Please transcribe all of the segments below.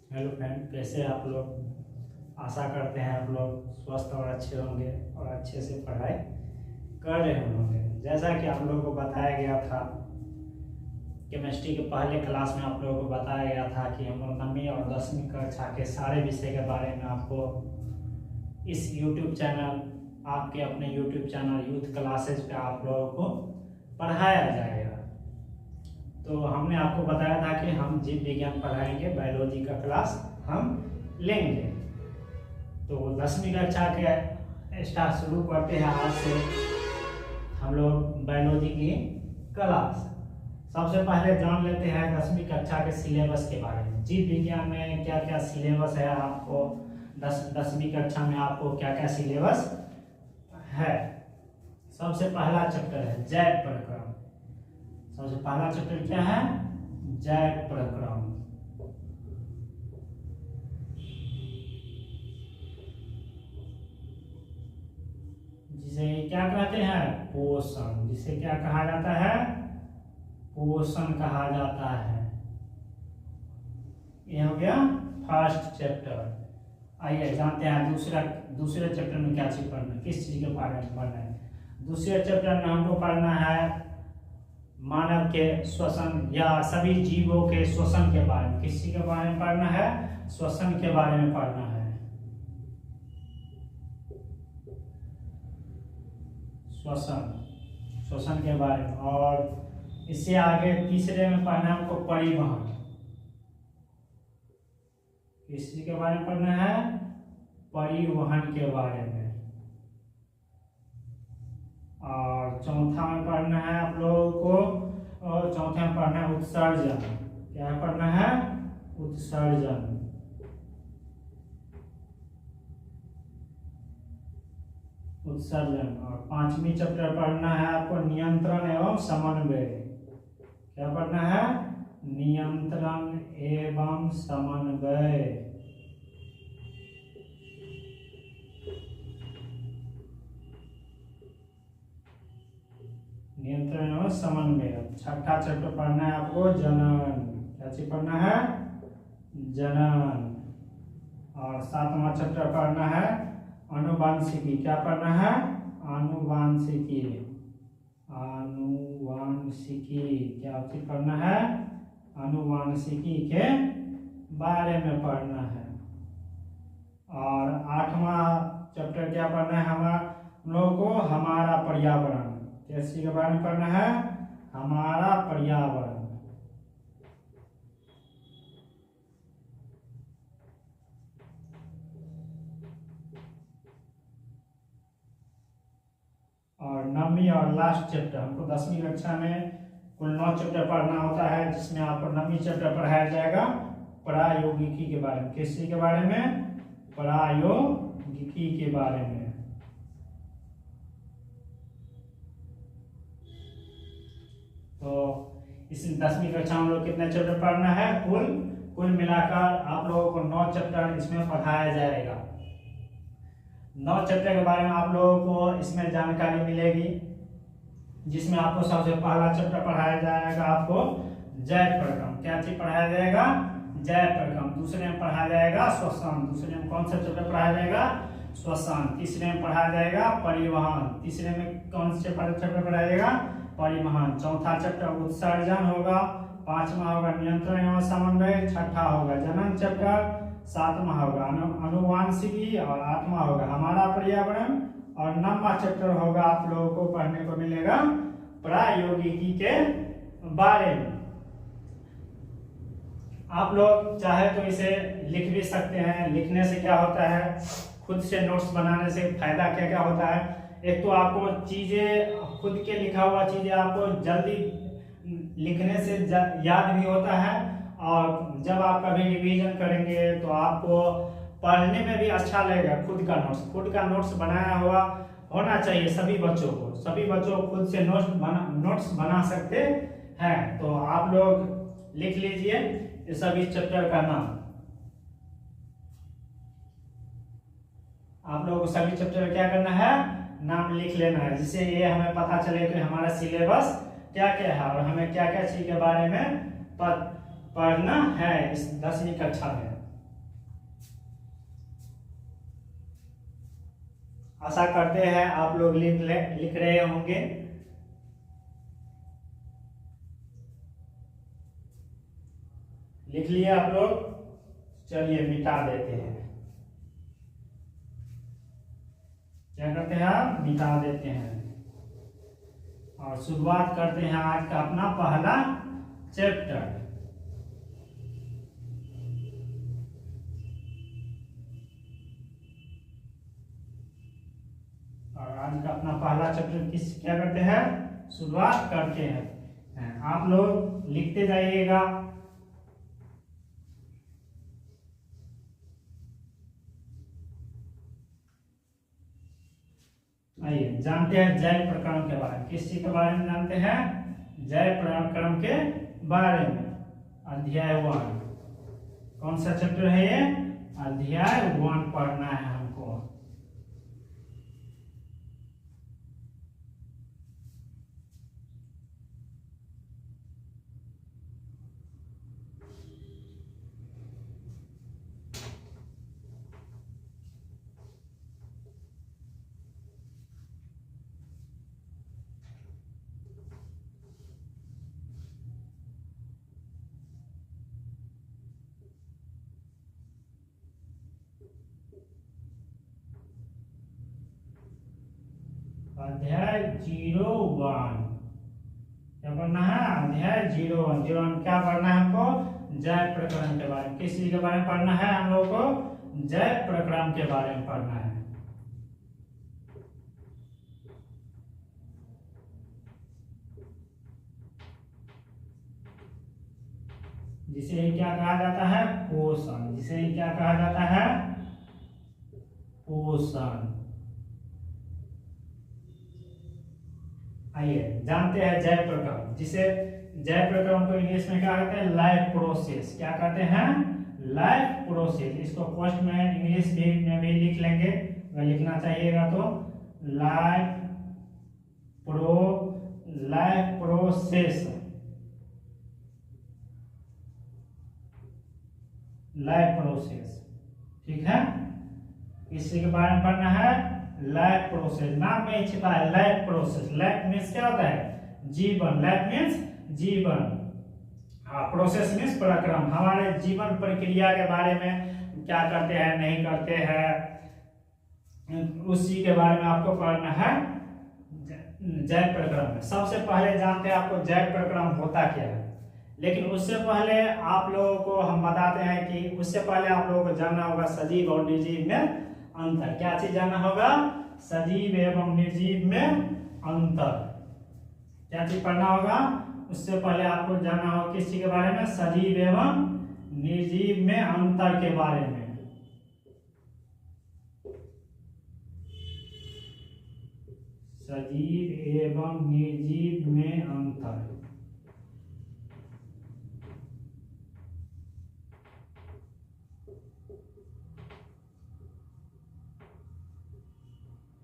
Hello friend, कैसे आप लोग। आशा करते हैं आप लोग स्वस्थ और अच्छे होंगे और अच्छे से पढ़ाई कर रहे होंगे। जैसा कि आप लोगों को बताया गया था, केमिस्ट्री के पहले क्लास में आप लोगों को बताया गया था कि हम लोग 9वीं और 10वीं कक्षा के सारे विषय के बारे में आपको इस यूट्यूब चैनल, आपके अपने यूट्यूब चैनल यूथ क्लासेज पे आप लोगों को पढ़ाया जाएगा। तो हमने आपको बताया था कि हम जीव विज्ञान पढ़ाएंगे, बायोलॉजी का क्लास हम लेंगे। तो 10वीं कक्षा के स्टार्ट शुरू करते हैं आज से हम लोग बायोलॉजी की क्लास। सबसे पहले जान लेते हैं 10वीं कक्षा के सिलेबस के बारे में। जीव विज्ञान में क्या क्या सिलेबस है, आपको 10वीं कक्षा में आपको क्या क्या सिलेबस है। सबसे पहला चैप्टर है जैव प्रक्रम। सबसे पहला चैप्टर क्या है? जैव प्रक्रम। जिसे क्या कहते हैं? पोषण। जिसे क्या कहा जाता है? पोषण कहा जाता है। ये हो गया फर्स्ट चैप्टर। आइए जानते हैं दूसरे चैप्टर में क्या चीज पढ़ना है, किस चीज के बारे में पढ़ना है। दूसरे चैप्टर में हमको पढ़ना है मानव के श्वसन या सभी जीवों के श्वसन के बारे में। किसी के बारे में पढ़ना है? श्वसन के बारे में पढ़ना है। श्वसन के बारे में। और इससे आगे तीसरे में पढ़ना है हमको परिवहन। किस चीज के बारे में पढ़ना है? परिवहन के बारे में। और चौथा में पढ़ना है आप लोगों को, और चौथे में पढ़ना है उत्सर्जन। क्या पढ़ना है? उत्सर्जन। उत्सर्जन। और 5वीं चैप्टर पढ़ना है आपको नियंत्रण एवं समन्वय। क्या पढ़ना है? नियंत्रण एवं समन्वय। नियंत्रण और समन्वय। छठा चैप्टर पढ़ना है आपको जनन। क्या चीज पढ़ना है? जनन। और 7वां चैप्टर पढ़ना है आनुवांशिकी। क्या पढ़ना है? आनुवांशिकी। आनुवांशिकी क्या चीज पढ़ना है? आनुवांशिकी के बारे में पढ़ना है। और 8वां चैप्टर क्या पढ़ना है हम लोगों को? हमारा पर्यावरण। किसी के बारे में पढ़ना है? हमारा पर्यावरण। और 9वीं और लास्ट चैप्टर हमको 10वीं कक्षा में कुल 9 चैप्टर पढ़ना होता है, जिसमें आपको 9वीं चैप्टर पढ़ाया जाएगा प्रायोगिकी के बारे में। किसी के बारे में? प्रायोगिकी के बारे में। तो इस 10वीं कक्षा में लोग कितने चैप्टर पढ़ना है? कुल मिलाकर आप लोगों को 9 चैप्टर इसमें पढ़ाया जाएगा। 9 चैप्टर के बारे में आप लोगों को इसमें जानकारी मिलेगी, जिसमें आपको सबसे पहला चैप्टर पढ़ाया जाएगा आपको जैव प्रक्रम। क्या चीज पढ़ाया जाएगा? जैव प्रक्रम। दूसरे में पढ़ाया जाएगा श्वसन। दूसरे में कौन सा चैप्टर पढ़ाया जाएगा? श्वसन। तीसरे में पढ़ाया जाएगा परिवहन। तीसरे में कौन से चैप्टर पढ़ाया जाएगा? परिवहन। चौथा चैप्टर उत्सर्जन होगा। 5वां होगा नियंत्रण एवं समन्वय। छठा होगा जनन चैप्टर। 7वां होगा आनुवांशिकी। और 8वां होगा हमारा पर्यावरण। और 9वां चैप्टर होगा आप लोगों को पढ़ने को मिलेगा प्रायोगिकी के बारे में। आप लोग चाहे तो इसे लिख भी सकते हैं। लिखने से क्या होता है, खुद से नोट्स बनाने से फायदा क्या क्या होता है? एक तो आपको चीजें, खुद के लिखा हुआ चीजें आपको जल्दी लिखने से याद भी होता है। और जब आप कभी रिवीजन करेंगे तो आपको पढ़ने में भी अच्छा लगेगा। खुद का नोट्स बनाया हुआ होना चाहिए सभी बच्चों को। सभी बच्चों खुद से नोट्स बना सकते हैं। तो आप लोग लिख लीजिए ये सभी चैप्टर का नाम। आप लोगों को सभी चैप्टर क्या करना है? नाम लिख लेना है, जिससे ये हमें पता चले कि हमारा सिलेबस क्या क्या है और हमें क्या क्या चीज के बारे में पढ़ना है इस 10वीं कक्षा में। आशा करते हैं आप लोग लिख रहे होंगे। लिख लिए आप लोग? चलिए मिटा देते हैं। क्या करते हैं आप? मिटा देते हैं और शुरुआत करते हैं आज का अपना पहला चैप्टर। और आज का अपना पहला चैप्टर क्या करते हैं? शुरुआत करते हैं। आप लोग लिखते जाइएगा। आइए जानते हैं जय प्रकरण के बारे में। किस चीज के बारे में जानते हैं? जय प्रकरण के बारे में। अध्याय 1। कौन सा चैप्टर है ये? अध्याय 1 पढ़ना है हमको। अध्याय 01 क्या पढ़ना है? अध्याय 01। 01 क्या पढ़ना है हमको? जय प्रकरण के बारे में। किस चीज के बारे में पढ़ना है हम लोग को? जय प्रकरण के बारे में पढ़ना है। जिसे क्या कहा जाता है? पोषण। जिसे क्या कहा जाता है? पोषण। आइए जानते हैं जय प्रकरण। जिसे जय प्रकरण को इंग्लिश में क्या कहते हैं? Life process. क्या कहते हैं? Life process. इसको फर्स्ट में इंग्लिश में भी लिख लेंगे अगर लिखना चाहिएगा तो। Life process. Life process. ठीक है, इसी के बारे में पढ़ना है। लाइफ प्रोसेस नाम में छिपा है लाइफ प्रोसेस। लाइफ मीन्स क्या होता है? जीवन। लाइफ मीन्स जीवन। प्रोसेस मीन्स प्रक्रम। हमारे जीवन प्रक्रिया के बारे में क्या करते हैं नहीं करते हैं उसी के बारे में आपको पढ़ना है जय प्रक्रम में। सबसे पहले जानते हैं आपको जय प्रक्रम होता क्या है। लेकिन उससे पहले आप लोगों को हम बताते हैं कि उससे पहले आप लोगों को जानना होगा सजीव और निर्जीव में अंतर। क्या चीज जानना होगा? सजीव एवं निर्जीव में अंतर। क्या चीज पढ़ना होगा? उससे पहले आपको जानना होगा किस चीज के बारे में? सजीव एवं निर्जीव में अंतर के बारे में। सजीव एवं निर्जीव में अंतर।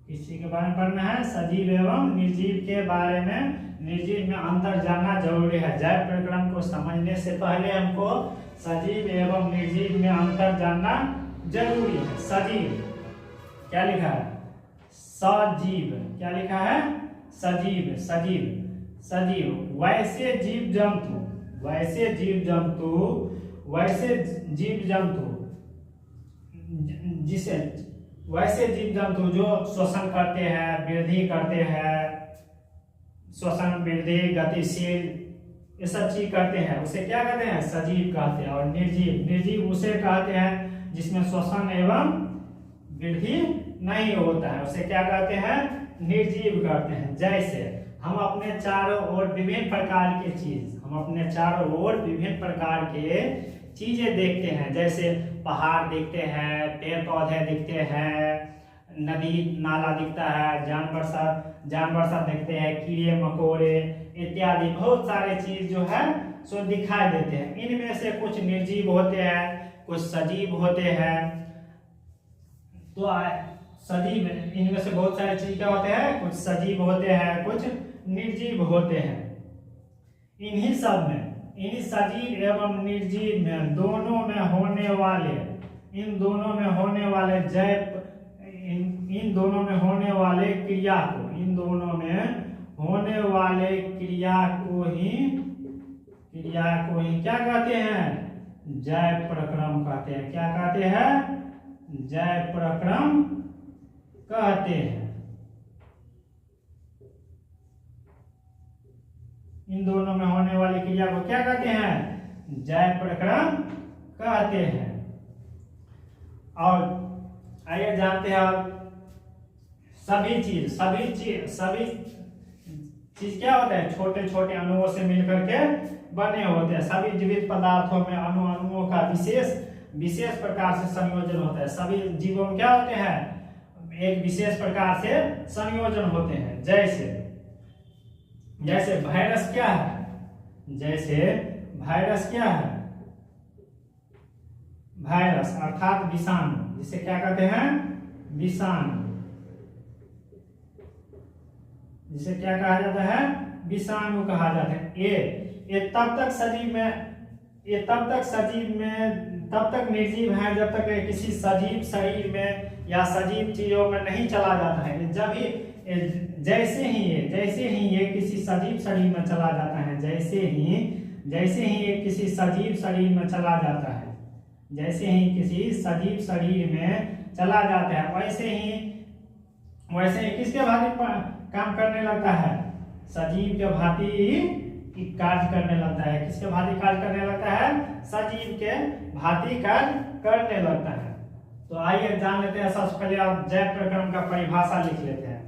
इसी के बारे में पढ़ना है सजीव एवं निर्जीव के बारे में। निर्जीव में अंतर जानना जरूरी है। जय प्रकरण को समझने से पहले हमको सजीव एवं निर्जीव में अंतर जानना जरूरी है। सजीव क्या लिखा है? सजीव। क्या लिखा है? सजीव। सजीव सजीव वैसे जीव जंतु। वैसे जीव जंतु। वैसे जीव जंतु जिसे वैसे जीव जंतु जो श्वसन करते हैं, वृद्धि करते हैं, श्वसन वृद्धि गतिशील ये सब चीज करते हैं, उसे क्या कहते हैं? सजीव कहते हैं। और निर्जीव निर्जीव उसे कहते हैं जिसमें श्वसन एवं वृद्धि नहीं होता है, उसे क्या कहते हैं? निर्जीव कहते हैं। जैसे हम अपने चारों ओर विभिन्न प्रकार की चीज, हम अपने चारों ओर विभिन्न प्रकार के चीजें देखते हैं। जैसे पहाड़ दिखते हैं, पेड़ पौधे दिखते हैं, नदी नाला दिखता है, जानवर सब दिखते हैं, कीड़े मकोड़े इत्यादि बहुत सारे चीज जो है सो दिखाई देते हैं। इनमें से कुछ निर्जीव होते हैं, कुछ सजीव होते हैं। तो सजीव इनमें से बहुत सारे चीज क्या होते हैं? कुछ सजीव होते हैं, कुछ निर्जीव होते हैं। इन्हीं सब में, इन्हीं सजीव एवं निर्जीव में दोनों में होने वाले, इन दोनों में होने वाले जय इन दोनों में होने वाले क्रिया को, इन दोनों में होने वाले क्रिया को ही क्या कहते हैं? जय प्रक्रम कहते हैं। क्या कहते हैं? जय प्रक्रम कहते हैं। इन दोनों में होने वाली क्रिया को क्या कहते हैं? जय प्रक्रम कहते हैं। और आइए जानते हैं आप सभी चीज क्या होता है? छोटे छोटे अणुओं से मिलकर के बने होते हैं। सभी जीवित पदार्थों में अणुओं का विशेष प्रकार से संयोजन होता है। सभी जीवों में क्या होते हैं? एक विशेष प्रकार से संयोजन होते हैं। जैसे वायरस क्या है? वायरस अर्थात विषाणु, जिसे क्या कहते हैं? विषाणु, जिसे क्या कहा जाता है? विषाणु कहा जाता है। ये तब तक निर्जीव है जब तक किसी सजीव शरीर में या सजीव चीजों में नहीं चला जाता है। जब ही जैसे ही ये किसी सजीव शरीर में चला जाता है, जैसे ही ये किसी सजीव शरीर में चला जाता है, जैसे ही किसी सजीव शरीर में चला जाता है, वैसे ही किसके भांति काम करने लगता है? सजीव के भांति कार्य करने लगता है। किसके भांति कार्य करने लगता है? सजीव के भांति कार्य करने लगता है। तो आइए जान लेते हैं। सबसे पहले आप जय प्रक्रम का परिभाषा लिख लेते हैं।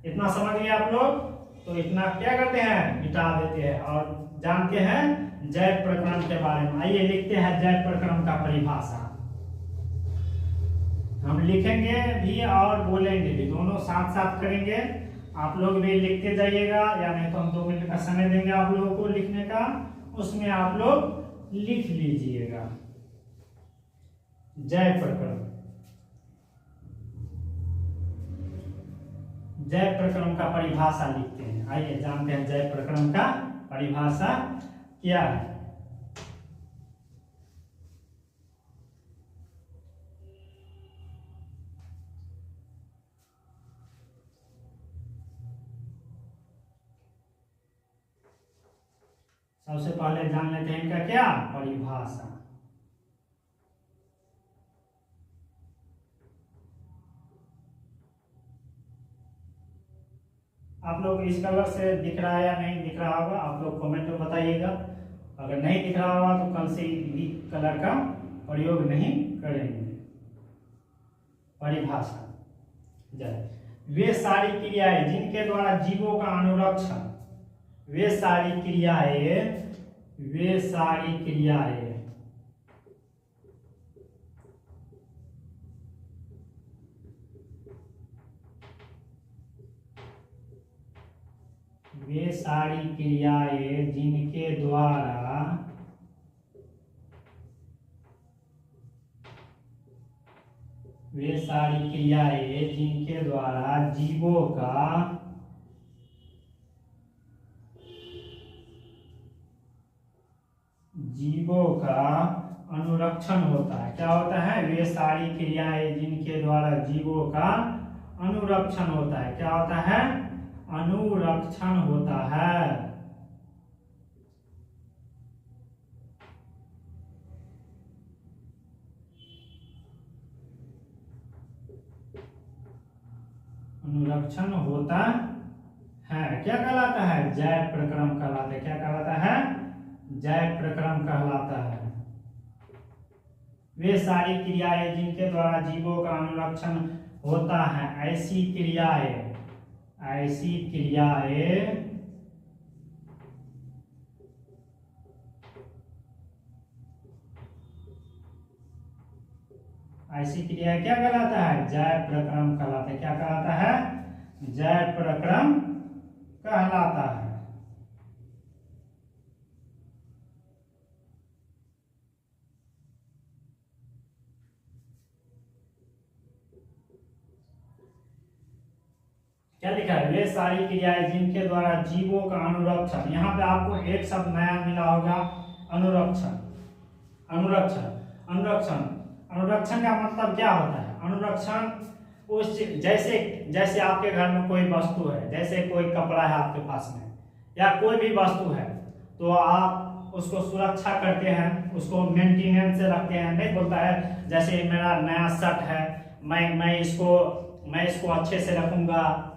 इतना समझ गए आप लोग? तो इतना क्या करते हैं? मिटा देते हैं और जानते हैं जय प्रक्रम के बारे में। आइए लिखते हैं जय प्रक्रम का परिभाषा। हम लिखेंगे भी और बोलेंगे भी, दोनों साथ साथ करेंगे। आप लोग भी लिखते जाइएगा, या नहीं तो हम 2 मिनट का समय देंगे आप लोगों को लिखने का, उसमें आप लोग लिख लीजिएगा। जय प्रक्रम, जय प्रक्रम का परिभाषा लिखते हैं। आइए जानते हैं जय प्रक्रम का परिभाषा क्या है। सबसे पहले जान लेते हैं इनका क्या परिभाषा। आप लोग इस कलर से दिख रहा है या नहीं दिख रहा होगा, आप लोग कमेंट में बताइएगा। अगर नहीं दिख रहा होगा तो कल से भी कलर का प्रयोग नहीं करेंगे। परिभाषा जय, वे सारी क्रियाएं जिनके द्वारा जीवों का अनुरक्षण, वे सारी क्रियाएं वे सारी क्रियाएं जिनके द्वारा जीवों का अनुरक्षण होता है। क्या होता है? वे सारी क्रियाएं जिनके द्वारा जीवों का अनुरक्षण होता है। क्या होता है? अनुरक्षण होता है। अनुरक्षण होता है। क्या कहलाता है? जय प्रक्रम कहलाता है। क्या कहलाता है? जय प्रक्रम कहलाता है। वे सारी क्रियाएं जिनके द्वारा जीवों का अनुरक्षण होता है, ऐसी क्रियाएं ऐसी क्रिया क्या कहलाता है? जय प्रक्रम कहलाता है। क्या कहलाता है? जय प्रक्रम कहलाता है। क्या लिखा है? वे सारी क्रियाएं जिनके द्वारा जीवों का अनुरक्षण। यहाँ पे आपको एक शब्द नया मिला होगा, अनुरक्षण। अनुरक्षण का मतलब क्या होता है? अनुरक्षण उस जैसे जैसे आपके घर में कोई वस्तु है, जैसे कोई कपड़ा है आपके पास में या कोई भी वस्तु है, तो आप उसको सुरक्षा करते हैं, उसको मेंटेनेंस से रखते हैं। नहीं बोलता है जैसे मेरा नया शर्ट है, मैं इसको अच्छे से रखूंगा,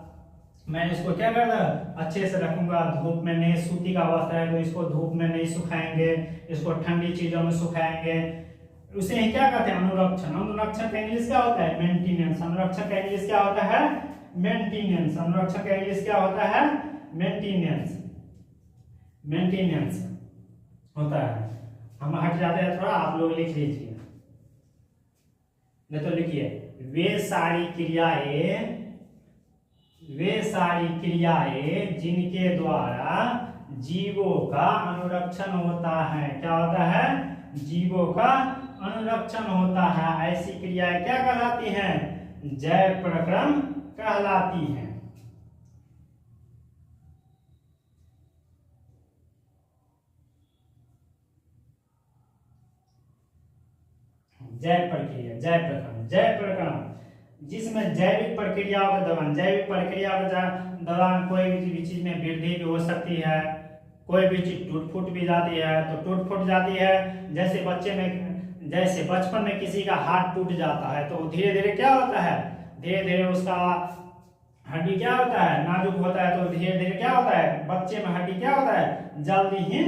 मैं इसको क्या करना अच्छे से रखूंगा, धूप में नहीं, सूती का वस्त्र है तो इसको धूप में नहीं सुखाएंगे, इसको ठंडी चीजों में सुखाएंगे। उसे ही क्या कहते हैं अनुरक्षण। अनुरक्षण का इंग्लिश क्या होता है मेंटेनेंस। अनुरक्षण का इंग्लिश क्या होता है मेंटेनेंस। अनुरक्षण का इंग्लिश क्या होता है मेंटेनेंस। मेंटेनेंस होता है। हम हट जाते हैं थोड़ा, आप लोग लिख लीजिए, नहीं तो लिखिए वे सारी क्रियाएं जिनके द्वारा जीवों का अनुरक्षण होता है। क्या होता है जीवों का अनुरक्षण होता है। ऐसी क्रियाएं क्या कहलाती हैं जैव प्रक्रम कहलाती हैं। जैव प्रक्रिया, जैव प्रक्रम, जैव प्रक्रम जिसमें जैविक प्रक्रियाओं के दौरान, जैविक प्रक्रिया के दौरान कोई भी चीज में वृद्धि भी हो सकती है, कोई भी चीज टूट फूट भी जाती है। तो टूट फूट जाती है जैसे बचपन में किसी का हाथ टूट जाता है तो धीरे धीरे क्या होता है, धीरे धीरे उसका हड्डी क्या होता है नाजुक होता है, तो धीरे धीरे क्या होता है बच्चे में हड्डी क्या होता है जल्दी ही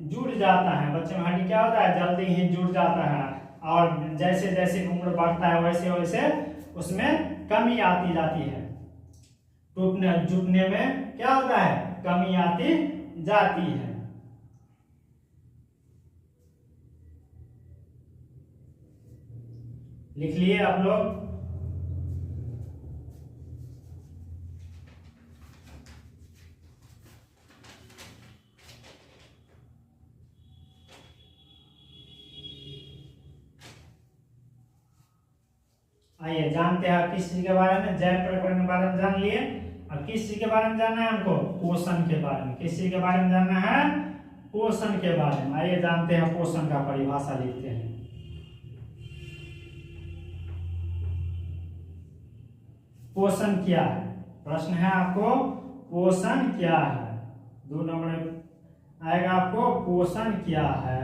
जुड़ जाता है। बच्चे में हड्डी क्या होता है जल्दी ही जुड़ जाता है। और जैसे जैसे उम्र बढ़ता है वैसे वैसे उसमें कमी आती जाती है, टूटने जुटने में क्या होता है कमी आती जाती है। लिख लिए आप लोग। आइए जानते हैं किस चीज के बारे में, जैव प्रक्रम के बारे में जान लिए। अब किस चीज के बारे में जानना है हमको, पोषण के बारे में। किस चीज के बारे में जानना है पोषण के बारे में। आइए जानते हैं पोषण का परिभाषा लिखते हैं। पोषण क्या है, प्रश्न है आपको पोषण क्या है, 2 नंबर आएगा आपको पोषण क्या है।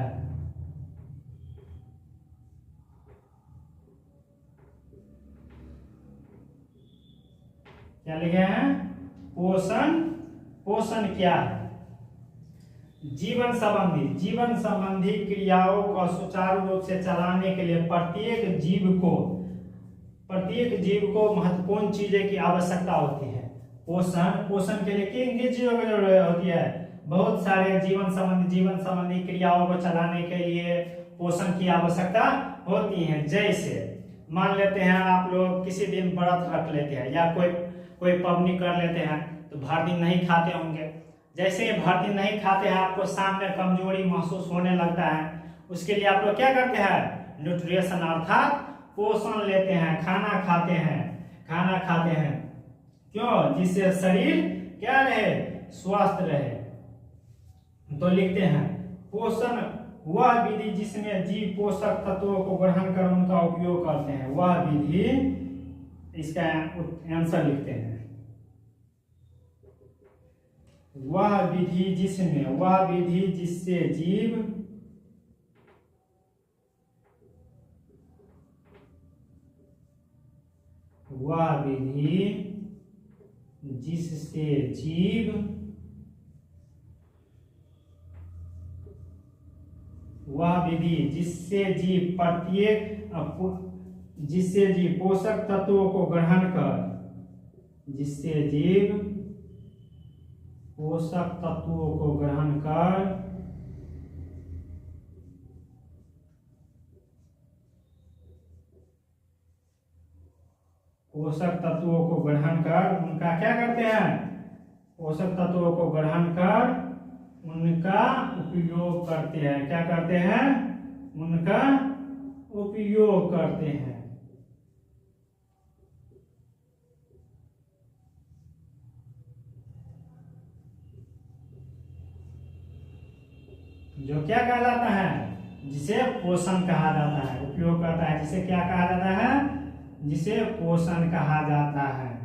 क्या लिखे हैं पोषण। पोषण क्या है जीवन संबंधी क्रियाओं को सुचारू रूप से चलाने के लिए प्रत्येक जीव को महत्वपूर्ण चीजें की आवश्यकता होती है। पोषण के लिए किन चीजों की जरूरत होती है, बहुत सारे जीवन संबंधी क्रियाओं को चलाने के लिए पोषण की आवश्यकता होती है। जैसे मान लेते हैं आप लोग किसी दिन व्रत रख लेते हैं या कोई पबनी कर लेते हैं तो भर दिन नहीं खाते होंगे। जैसे ही भर दिन नहीं खाते हैं आपको शाम में कमजोरी महसूस होने लगता है, उसके लिए आप लोग क्या करते हैं न्यूट्रिशन अर्थात पोषण लेते हैं, खाना खाते हैं क्यों, जिससे शरीर क्या रहे स्वस्थ रहे। तो लिखते हैं पोषण वह विधि जिसमें जीव पोषक तत्वों को ग्रहण कर उनका उपयोग करते हैं, वह विधि, इसका आंसर लिखते हैं वह विधि जिससे जीव पोषक तत्वों को ग्रहण कर, उनका क्या करते हैं पोषक तत्वों को ग्रहण कर उनका उपयोग करते हैं। क्या करते हैं उनका उपयोग करते हैं। जो क्या कहलाता है जिसे पोषण कहा जाता है, उपयोग करता है जिसे क्या कहा जाता है जिसे पोषण कहा जाता है।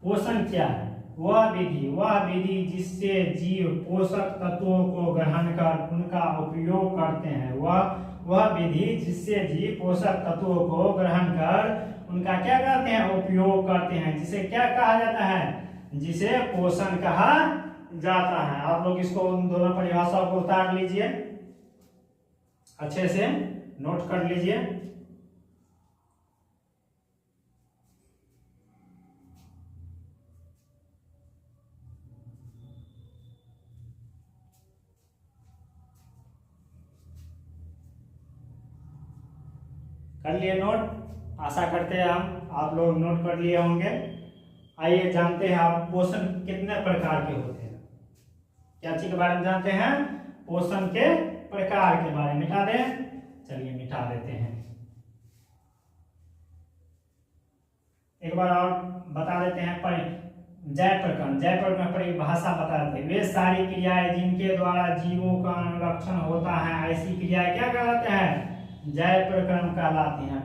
पोषण क्या है? वह विधि जिससे जीव पोषक तत्वों को ग्रहण कर उनका उपयोग करते हैं। वह विधि जिससे जीव पोषक तत्वों को ग्रहण कर उनका क्या करते हैं? उपयोग करते हैं, जिसे क्या कहा जाता है? जिसे पोषण कहा जाता है। आप लोग इसको उन दोनों परिभाषाओं को उतार लीजिए, अच्छे से नोट कर लीजिए। कर लिए नोट? आशा करते हैं हम आप लोग नोट कर लिए होंगे। आइए जानते हैं आप पोषण कितने प्रकार के होते हैं। क्या चीज के बारे में जानते हैं? पोषण के प्रकार के बारे में। मिटा दें? चलिए मिटा देते हैं। एक बार और बता देते हैं। जय प्रकरण परिभाषा बता देते हैं। वे सारी क्रियाएं जिनके द्वारा जीवों का अनुरक्षण होता है, ऐसी क्रियाएं क्या कहलाते हैं? जय प्रकरण कहलाती हैं।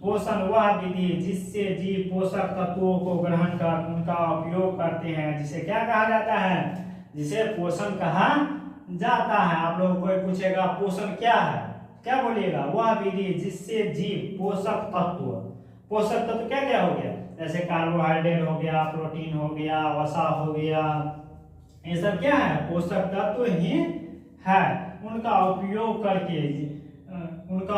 पोषण वह विधि जिससे जीव पोषक तत्वों को ग्रहण कर उनका उपयोग करते हैं, जिसे क्या कहा जाता है? जिसे पोषण कहा जाता है। आप लोगों को कोई पूछेगा पोषण क्या है, क्या बोलिएगा? वह विधि जिससे जीव पोषक तत्व क्या क्या हो गया? जैसे कार्बोहाइड्रेट हो गया, प्रोटीन हो गया, वसा हो गया, ये सब क्या है? पोषक तत्व ही है। उनका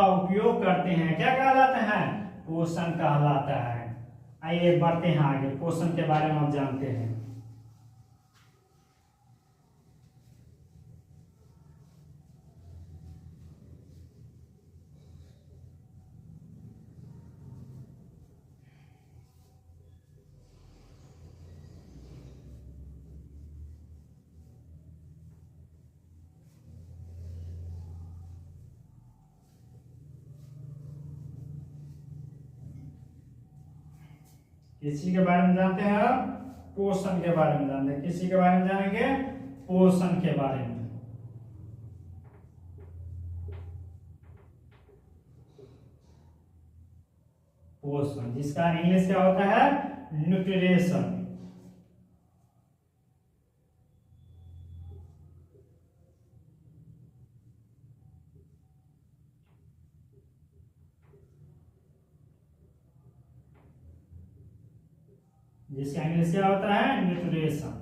उपयोग करते हैं, क्या कहलाते हैं? पोषण कहलाता है। आइए बढ़ते हैं आगे, पोषण के बारे में आप जानते हैं। किसी के बारे में जानते हैं आप? पोषण के बारे में जानते हैं। किसी के बारे में जानेंगे? पोषण के बारे में। पोषण जिसका इंग्लिश क्या होता है? न्यूट्रिशन। जिसका इंग्लिश क्या होता है? न्यूट्रिशन।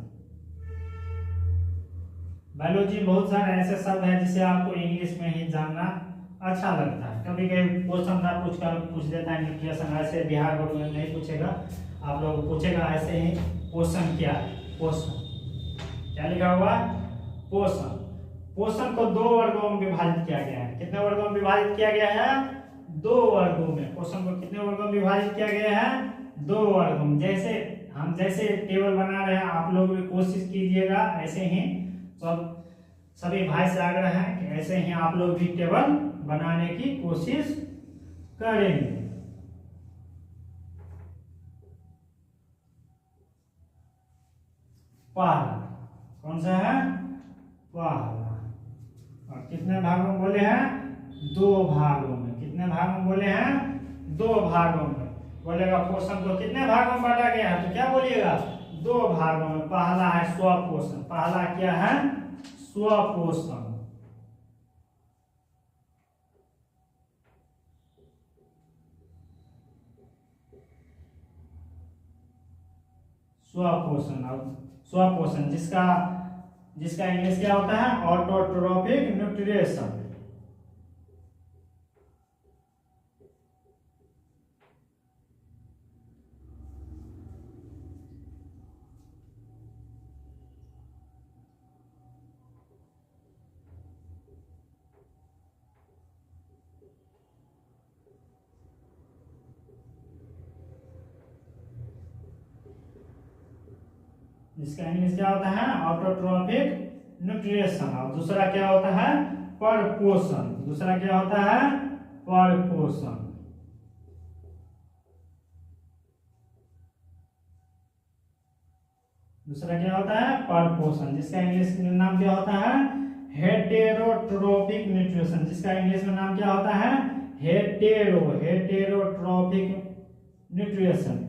बायोलॉजी बहुत सारे ऐसे शब्द हैं जिसे आपको इंग्लिश में ही जानना अच्छा लगता है। कभी कभी पोषण का पूछ देता है न्यूट्रिशन, ऐसे बिहार बोर्ड में नहीं पूछेगा, आप लोग पूछेगा ऐसे ही पोषण क्या है? पोषण क्या लिखा हुआ? पोषण। पोषण को 2 वर्गों में विभाजित किया गया है। कितने वर्गों में विभाजित किया गया है? 2 वर्गों में। पोषण को कितने वर्गों में विभाजित किया गया है? 2 वर्गों में। जैसे टेबल बना रहे हैं, आप लोग भी कोशिश कीजिएगा ऐसे ही। सभी भाई से आग्रह है कि ऐसे ही आप लोग भी टेबल बनाने की कोशिश करेंगे। पहला कौन सा है? पहला। और कितने भागों में बोले हैं? 2 भागों में। कितने भागों में बोले हैं? 2 भागों में। बोलेगा पोषण को कितने भागों में बांटा गया है, तो क्या बोलिएगा? 2 भागों में। पहला है स्वपोषण। पहला क्या है? स्वपोषण। स्वपोषण जिसका इंग्लिश क्या होता है? Autotrophic nutrition. जिसका इंग्लिश क्या होता है? Autotrophic nutrition. और दूसरा क्या होता है? परपोषण। दूसरा क्या होता है? परपोषण। दूसरा क्या होता है परपोषण, जिसका इंग्लिश में नाम क्या होता है हेटेरोट्रोपिक न्यूट्रिशन, जिसका इंग्लिश में नाम क्या होता है हेटेरोट्रोपिक न्यूट्रिशन।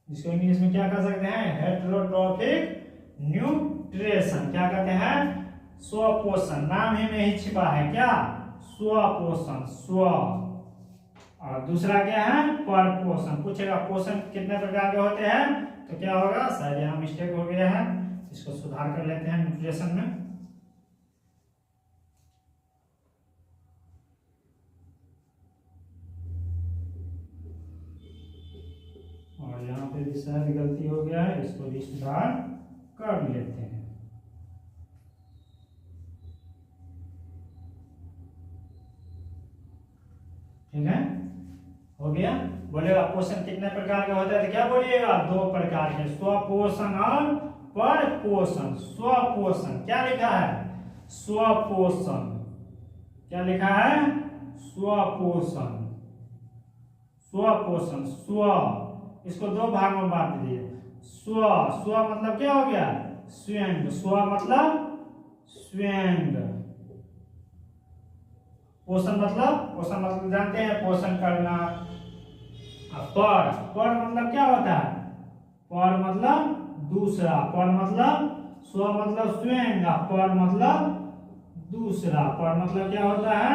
जिसको इंग्लिश में क्या कह सकते हैं हेटेरोट्रोपिक न्यूट्रिशन। क्या कहते हैं स्वपोषण, नाम ही में ही छिपा है क्या स्वपोषण स्व। और दूसरा क्या है परपोषण। पूछेगा पोषण कितने प्रकार के होते हैं तो क्या होगा, शायद यहाँ मिस्टेक हो गया है, इसको सुधार कर लेते हैं न्यूट्रिशन में। और यहाँ पे भी शायद गलती हो गया है, इसको भी सुधार कर लेते हैं। ठीक है, हो गया। बोलेगा पोषण कितने प्रकार के होते हैं तो क्या बोलिएगा दो प्रकार के, स्वपोषण और परपोषण। स्वपोषण क्या लिखा है स्वपोषण, क्या लिखा है स्वपोषण। स्वपोषण स्व, इसको दो भाग में बांट दिए। स्व, स्व मतलब क्या हो गया स्वयं, स्व मतलब स्वयं। पोषण मतलब जानते हैं पोषण करना। पर, पर मतलब क्या होता है पर मतलब दूसरा, पर मतलब स्व मतलब स्वयं, पर मतलब दूसरा। पर मतलब क्या होता है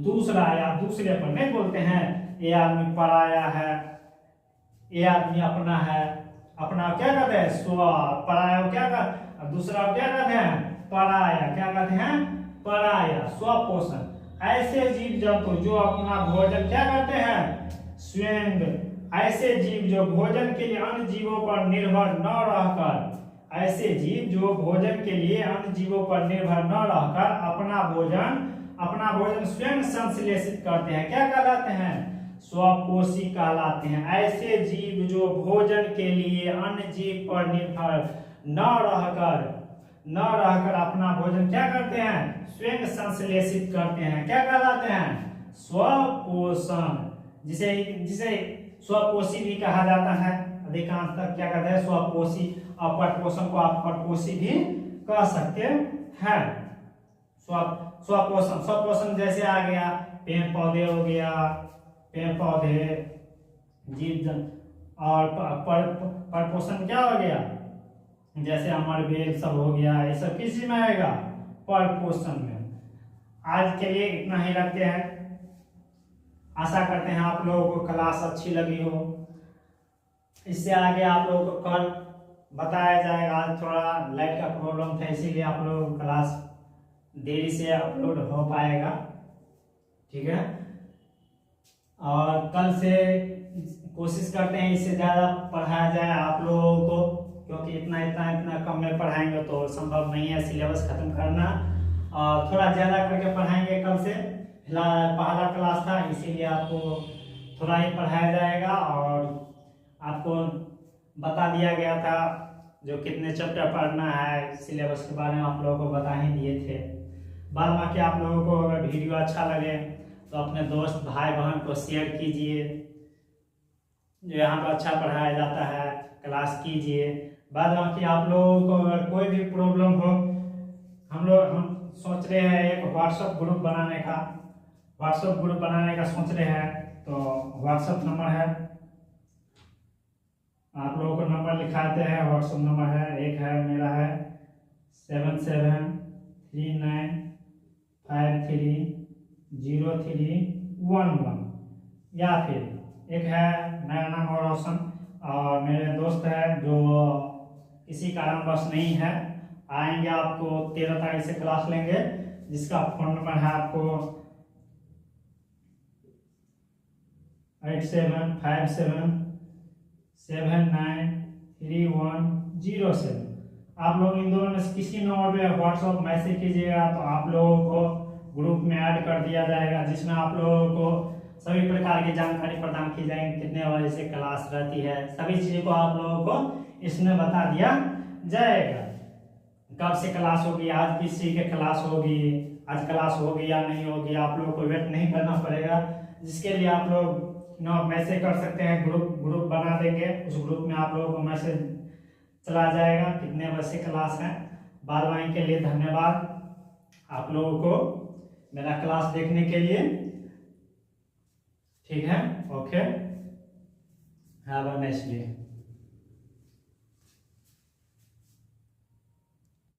दूसरा या दूसरे पर। नहीं बोलते हैं ये आदमी पराया है, ये आदमी अपना है। अपना क्या कहते हैं स्व, पराया क्या कहते, दूसरा क्या कहते हैं पराया। क्या कहते हैं पराया। स्वपोषण ऐसे जीव जंतु जो अपना भोजन क्या करते हैं स्वयं, ऐसे जीव जो भोजन के लिए अन्य जीवों पर निर्भर न रहकर, ऐसे जीव जो भोजन के लिए अन्य जीवों पर निर्भर न रहकर अपना भोजन स्वयं संश्लेषित करते हैं, क्या कहलाते हैं स्वपोषी कहलाते हैं। ऐसे जीव जो भोजन के लिए अन्य जीव पर निर्भर न रहकर अपना भोजन क्या करते हैं स्वयं संश्लेषित करते हैं, क्या कहलाते हैं स्वपोषण। जिसे स्वपोषी भी कहा जाता है। अधिकांश तक क्या कहते हैं स्वपोषी, और परपोषण को आप परपोषी भी कह सकते हैं। स्वपोषण जैसे आ गया पेड़ पौधे हो गया, पेड़ पौधे जीव जंतु। और परपोषण क्या हो गया जैसे अमर बेल सब हो गया, ये सब किसी में आएगा परपोषण में। आज के लिए इतना ही रखते हैं। आशा करते हैं आप लोगों को क्लास अच्छी लगी हो। इससे आगे आप लोगों को कल बताया जाएगा। आज थोड़ा लाइट का प्रॉब्लम था, इसीलिए आप लोगों को क्लास देरी से अपलोड हो पाएगा। ठीक है, और कल से कोशिश करते हैं इससे ज़्यादा पढ़ाया जाए आप लोगों को, क्योंकि इतना कम में पढ़ाएंगे तो संभव नहीं है सिलेबस खत्म करना। और थोड़ा ज़्यादा करके पढ़ाएंगे कल से। फिलहाल पहला क्लास था इसीलिए आपको थोड़ा ही पढ़ाया जाएगा। और आपको बता दिया गया था जो कितने चैप्टर पढ़ना है, सिलेबस के बारे में आप लोगों को बता ही दिए थे। बाद बाकी आप लोगों को अगर वीडियो अच्छा लगे तो अपने दोस्त भाई बहन को शेयर कीजिए। जो यहाँ पर अच्छा पढ़ाया जाता है क्लास कीजिए। बाद बाकी आप लोगों को अगर कोई भी प्रॉब्लम हो, हम सोच रहे हैं एक व्हाट्सएप ग्रुप बनाने का सोच रहे हैं। तो व्हाट्सएप नंबर है, आप लोगों को नंबर लिखाते हैं। व्हाट्सएप नंबर है, एक है मेरा है 7739530311, या फिर एक है मेरा नाम है रोशन, और मेरे दोस्त है जो किसी कारणवश नहीं है, आएंगे आपको 13 तारीख से क्लास लेंगे, जिसका फोन नंबर है आपको 8757793107। आप लोग इन दोनों में से किसी नंबर पे व्हाट्सएप मैसेज कीजिएगा तो आप लोगों को ग्रुप में ऐड कर दिया जाएगा, जिसमें आप लोगों को सभी प्रकार की जानकारी प्रदान की जाएगी, कितने बजे से क्लास रहती है, सभी चीज़ों को आप लोगों को इसमें बता दिया जाएगा। कब से क्लास होगी, आज किस चीज़ की क्लास होगी, आज क्लास होगी या नहीं होगी, आप लोगों को वेट नहीं करना पड़ेगा। जिसके लिए आप लोग मैसेज कर सकते हैं, ग्रुप बना देंगे, उस ग्रुप में आप लोगों को मैसेज चला जाएगा कितने बजे से क्लास है। बार बार के लिए धन्यवाद आप लोगों को मेरा क्लास देखने के लिए। ठीक है, okay, have a nice day.